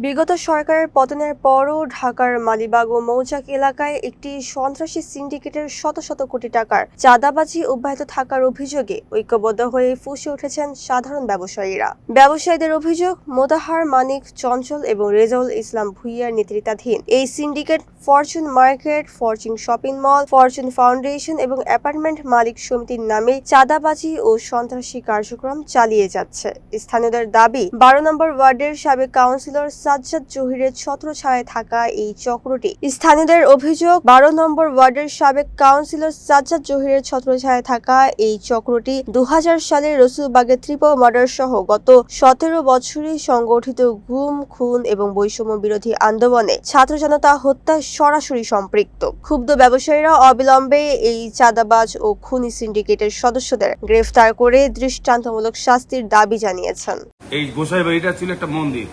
বিগত সরকারের পতনের পরও ঢাকার মালিবাগ ও মৌচাক এলাকায় একটি সন্ত্রাসী সিন্ডিকেটের শত শত কোটি টাকার চাঁদাবাজি অব্যাহত থাকার অভিযোগে ঐক্যবদ্ধ হয়ে ফুঁসে উঠেছেন সাধারণ ব্যবসায়ীরা। ব্যবসায়ীদের অভিযোগ, মোতাহার মানিক চঞ্চল এবং রেজাউল ইসলাম ভুঁইয়ার নেতৃত্বাধীন এই syndicate Fortune market, Fortune shopping mall, Fortune foundation এবং অ্যাপার্টমেন্ট মালিক সমিতির নামে চাঁদাবাজি ও সন্ত্রাসী কার্যক্রম চালিয়ে যাচ্ছে। স্থানীয়দের দাবি, 12 নম্বর ওয়ার্ডের সাবেক কাউন্সিলর সাজ্জাদ জহিরের ছত্রছায়ায় থাকা এই চক্রটি। স্থানীয়দের অভিযোগ, 12 নম্বর ওয়ার্ডের সাবেক কাউন্সিলর সাজ্জাদ জহিরের ছত্রছায়ায় থাকা এই চক্রটি 2000 সালে রসুলবাগের ট্রিপল মার্ডার সহ গত 17 বছরে সংগঠিত গুম, খুন এবং বৈষম্য বিরোধী আন্দোলনে ছাত্র জনতা হত্যা সরাসরি সম্পৃক্ত। ক্ষুব্ধ ব্যবসায়ীরা অবিলম্বে এই চাঁদাবাজ ও খুনি সিন্ডিকেটের সদস্যদের গ্রেফতার করে দৃষ্টান্তমূলক শাস্তির দাবি জানিয়েছেন। এই গোসাইবাড়িটা ছিল একটা মন্দির।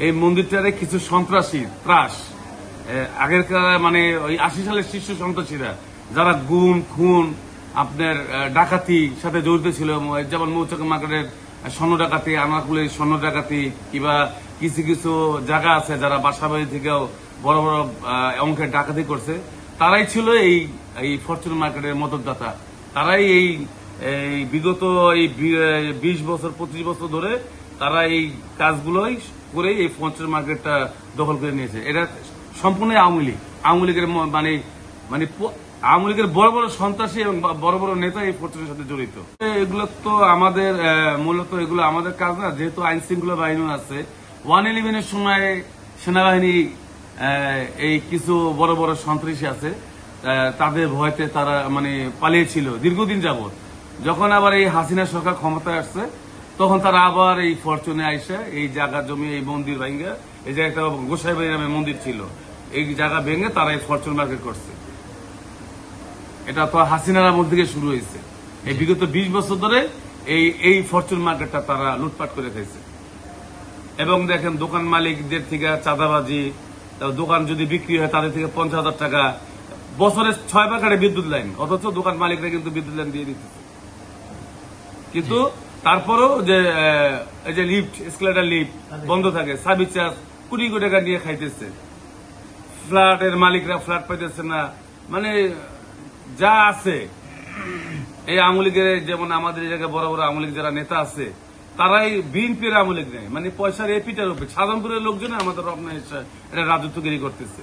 এই মন্দিরটারে কিছু সন্ত্রাসী ত্রাস, আগেরকার মানে ওই 80 সালের শীর্ষ সন্ত্রাসীরা যারা গুম, খুন, আপনার ডাকাতি সাথে জড়িত ছিল, যেমন মৌচাক মার্কেটের স্বর্ণ ডাকাতি, আনারকুলের স্বর্ণ ডাকাতি, কিংবা কিছু কিছু জায়গা আছে যারা বাসাবাড়ি থেকেও বড় বড় অঙ্কের ডাকাতি করছে, তারাই ছিল এই ফরচুন মার্কেটের মদতদাতা। তারাই এই বিগত এই 20 বছর 25 বছর ধরে তারা এই কাজগুলোই করে এই ফরচুন মার্কেটটা দখল করে নিয়েছে। এটা সম্পূর্ণ আওয়ামী লীগের মানে মানে আওয়ামী লীগের বড় বড় সন্ত্রাসী এবং বড় বড় নেতা এই ফরচুনের সাথে জড়িত। এগুলো তো আমাদের মূলত এগুলো আমাদের কাজ না, যেহেতু আইন শৃঙ্খলা বাহিনী আছে। 111-এর সময় সেনাবাহিনী এই কিছু বড় বড় সন্ত্রাসী আছে, তাদের ভয়তে তারা মানে পালিয়েছিল দীর্ঘদিন যাবত। যখন আবার এই হাসিনা সরকার ক্ষমতায় আসছে, তখন তারা আবার এই ফরচুনে আইসা এই জায়গা জমি, এই মন্দির ভেঙে, এই যে একটা গোসাইবাড়ি নামে মন্দির ছিল, এই জায়গা ভেঙে তারা এই ফরচুন মার্কেট করছে। এটা তো হাসিনার আমল থেকে শুরু হয়েছে। এই বিগত 20 বছর ধরে এই ফরচুন মার্কেটটা তারা লুটপাট করে খাইছে। এবং দেখেন, দোকান মালিকদের থেকে চাঁদাবাজি, দোকান যদি বিক্রি হয় তাদের থেকে 50,000 টাকা, বছরে 6 বার কাটে বিদ্যুৎ লাইন, অথচ দোকান মালিকরা কিন্তু বিদ্যুৎ লাইন দিয়ে দিচ্ছে। কিন্তু তারপরও যে এই যে লিফট, এসকেলেটর লিফট বন্ধ থাকে, সার্ভিস চার্জ কোটি কোটি টাকা নিয়ে খাইতেছে। ফ্ল্যাটের মালিকরা ফ্ল্যাট পাইতেছে না। মানে যা আছে এই আওয়ামী লীগের, যেমন আমাদের এই জায়গায় বড় বড় আওয়ামী লীগ যারা নেতা আছে, তারাই বিএনপির আওয়ামী লীগ নেই, মানে পয়সার এপিটার উপরে সাধারণপুরের লোকজন আমাদের এটা রাজত্বগিরি করতেছে।